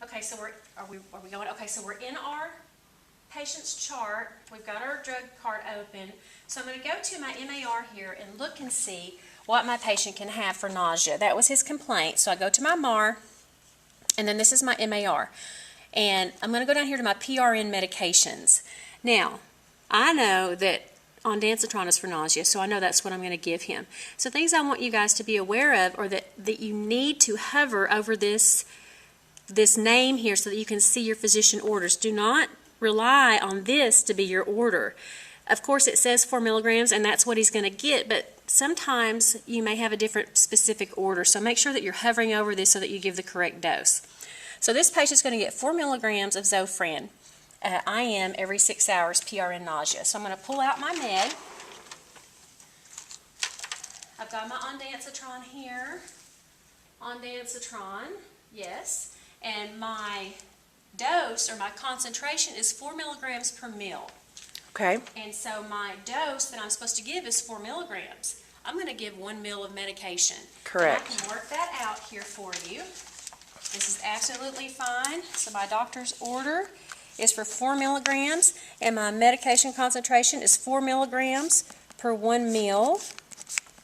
Okay, so are we going? Okay, so we're in our patient's chart. We've got our drug card open. So I'm going to go to my MAR here and look and see what my patient can have for nausea. That was his complaint. So I go to my MAR, and then this is my MAR. And I'm going to go down here to my PRN medications. Now, I know that ondansetron is for nausea, so I know that's what I'm going to give him. So things I want you guys to be aware of are that you need to hover over this name here so that you can see your physician orders. Do not rely on this to be your order. Of course, it says 4 milligrams, and that's what he's going to get, but sometimes you may have a different specific order, so make sure that you're hovering over this so that you give the correct dose. So this patient's going to get 4 milligrams of Zofran IM every 6 hours, PRN nausea. So I'm going to pull out my med. I've got my ondansetron here. Ondansetron, yes. And my dose, or my concentration, is 4 milligrams per mil. Okay. And so my dose that I'm supposed to give is 4 milligrams. I'm going to give 1 mil of medication. Correct. And I can work that out here for you. This is absolutely fine. So my doctor's order is for 4 milligrams, and my medication concentration is 4 milligrams per 1 mil.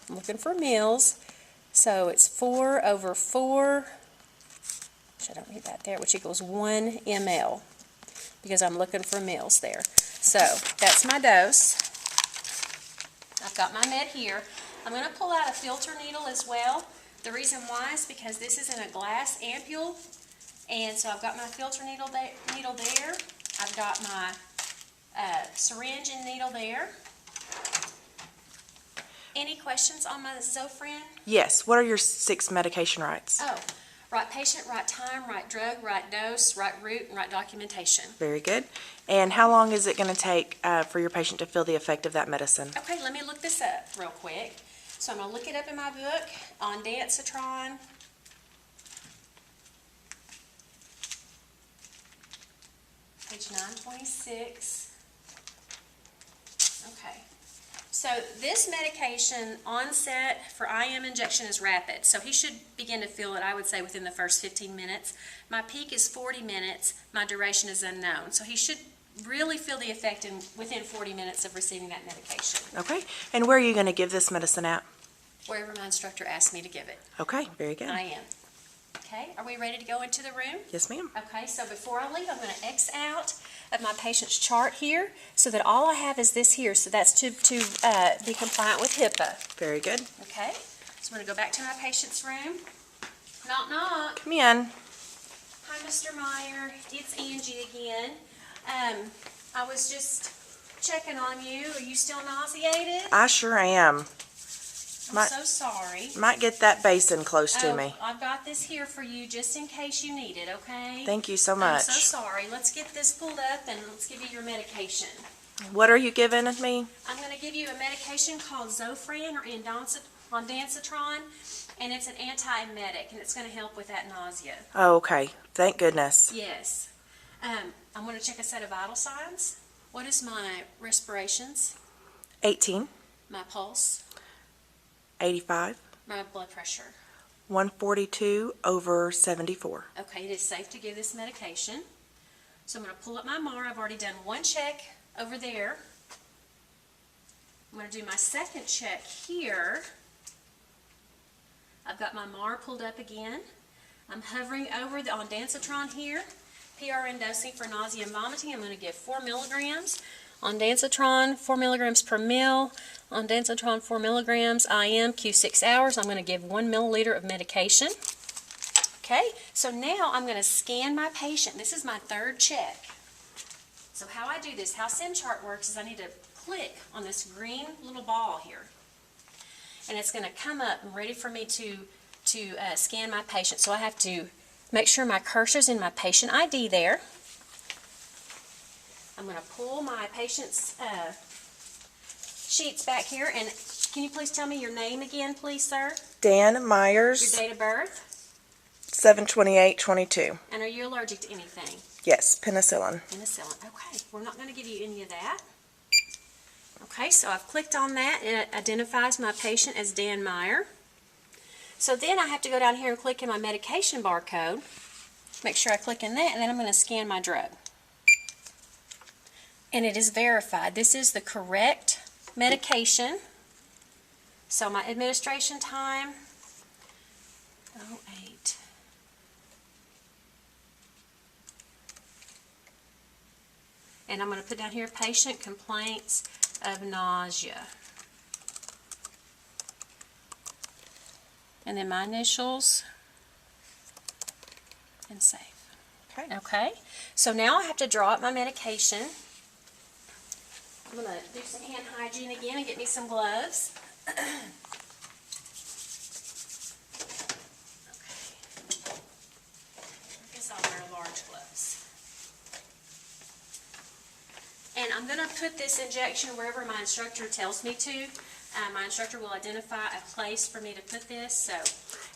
I'm looking for mils. So it's 4 over 4, which I don't need that there, which equals 1 ml, because I'm looking for mils there. So that's my dose. I've got my med here. I'm going to pull out a filter needle as well. The reason why is because this is in a glass ampule, and so I've got my filter needle there. I've got my syringe and needle there. Any questions on my Zofran? Yes. What are your 6 medication rights? Oh, right patient, right time, right drug, right dose, right route, and right documentation. Very good. And how long is it going to take for your patient to feel the effect of that medicine? Okay, let me look this up real quick. So I'm going to look it up in my book, ondansetron. Page 926. Okay. So this medication onset for IM injection is rapid. So he should begin to feel it, I would say, within the first 15 minutes. My peak is 40 minutes. My duration is unknown. So he should really feel the effect within 40 minutes of receiving that medication. Okay. And where are you going to give this medicine at? Wherever my instructor asks me to give it. Okay. Very good. I am. Okay, are we ready to go into the room? Yes, ma'am. Okay, so before I leave, I'm going to X out of my patient's chart here so that all I have is this here. So that's to be compliant with HIPAA. Very good. Okay, so I'm going to go back to my patient's room. Knock, knock. Come in. Hi, Mr. Meyer. It's Angie again. I was just checking on you. Are you still nauseated? I sure am. I'm so sorry. Might get that basin close to me. I've got this here for you just in case you need it, okay? Thank you so much. I'm so sorry. Let's get this pulled up and let's give you your medication. What are you giving me? I'm going to give you a medication called Zofran or ondansetron, and it's an anti-emetic, and it's going to help with that nausea. Oh, okay. Thank goodness. Yes. I'm going to check a set of vital signs. What is my respirations? 18, My pulse? 85, My blood pressure? 142/74. Okay, it is safe to give this medication. So I'm going to pull up my MAR. I've already done one check over there. I'm going to do my second check here. I've got my MAR pulled up again. I'm hovering over the ondansetron here. PRN dosing for nausea and vomiting. I'm going to give 4 milligrams. Ondansetron, 4 milligrams per mil. Ondansetron, 4 milligrams IM, Q6 hours. I'm going to give 1 milliliter of medication. Okay, so now I'm going to scan my patient. This is my third check. So how I do this, how SimChart works is I need to click on this green little ball here. And it's going to come up and ready for me to scan my patient. So I have to make sure my cursor's in my patient ID there. I'm going to pull my patient's sheets back here, and can you please tell me your name again, please, sir? Dan Myers. Your date of birth? 7/28/22. And are you allergic to anything? Yes, penicillin. Penicillin. Okay, we're not going to give you any of that. Okay, so I've clicked on that, and it identifies my patient as Dan Meyer. So then I have to go down here and click in my medication barcode. Make sure I click in that, and then I'm going to scan my drug. And it is verified. This is the correct medication. So my administration time, 08. And I'm going to put down here patient complaints of nausea. And then my initials and save. Okay. Okay, so now I have to draw up my medication. I'm going to do some hand hygiene again and get me some gloves. Okay. I guess I'll wear large gloves. And I'm going to put this injection wherever my instructor tells me to. My instructor will identify a place for me to put this, so.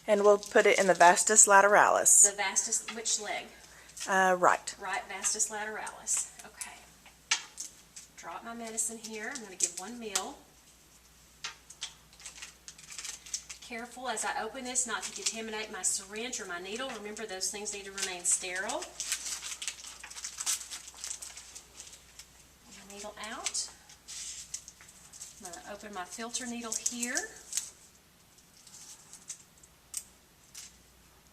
And we'll put it in the vastus lateralis. The vastus, which leg? Right. Right, vastus lateralis. Okay. Drop my medicine here. I'm going to give 1 ml. Careful as I open this not to contaminate my syringe or my needle. Remember, those things need to remain sterile. Pull my needle out. I'm going to open my filter needle here.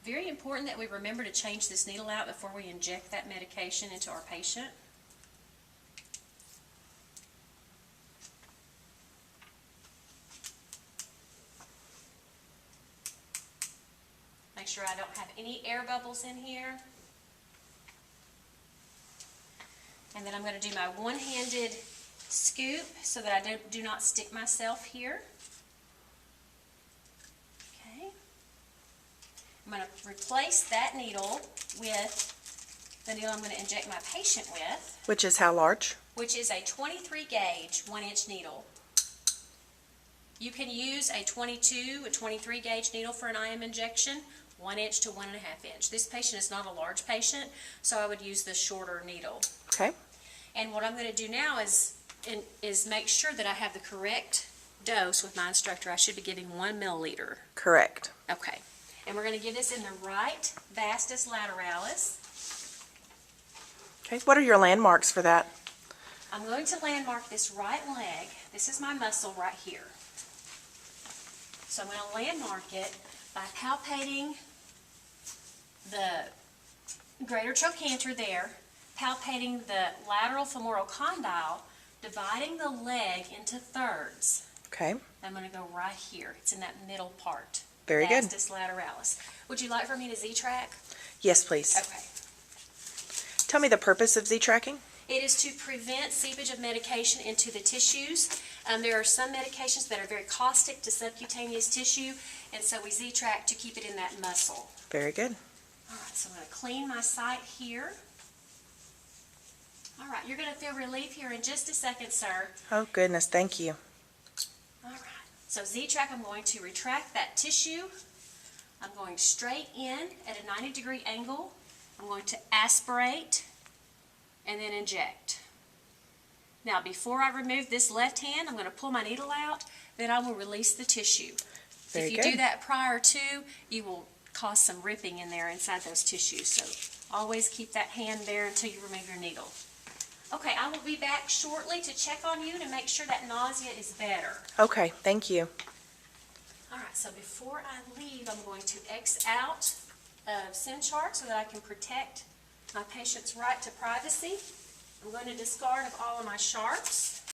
Very important that we remember to change this needle out before we inject that medication into our patient. Make sure I don't have any air bubbles in here. And then I'm going to do my one-handed scoop so that I do not stick myself here. Okay. I'm going to replace that needle with the needle I'm going to inject my patient with, Which is how large? which is a 23 gauge 1-inch needle. You can use a 22, a 23 gauge needle for an IM injection, 1 inch to 1.5 inch. This patient is not a large patient, so I would use the shorter needle. Okay. And what I'm going to do now is make sure that I have the correct dose with my instructor. I should be giving 1 milliliter. Correct. Okay. And we're going to give this in the right vastus lateralis. Okay. What are your landmarks for that? I'm going to landmark this right leg. This is my muscle right here. So I'm going to landmark it by palpating the greater trochanter there, palpating the lateral femoral condyle, dividing the leg into thirds. Okay. I'm going to go right here. It's in that middle part. Very good. Vastus lateralis. Would you like for me to Z-track? Yes, please. Okay. Tell me the purpose of Z-tracking. It is to prevent seepage of medication into the tissues. There are some medications that are very caustic to subcutaneous tissue, and so we Z-track to keep it in that muscle. Very good. All right, so I'm going to clean my site here. All right, you're going to feel relief here in just a second, sir. Oh, goodness. Thank you. All right, so Z-track, I'm going to retract that tissue. I'm going straight in at a 90-degree angle. I'm going to aspirate and then inject. Now, before I remove this left hand, I'm going to pull my needle out, then I will release the tissue. Very if you good. do that prior to, you will cause some ripping in there inside those tissues. So always keep that hand there until you remove your needle. Okay, I will be back shortly to check on you to make sure that nausea is better. Okay. Thank you. All right, so before I leave, I'm going to X out of SimChart so that I can protect my patient's right to privacy. I'm going to discard of all of my sharps.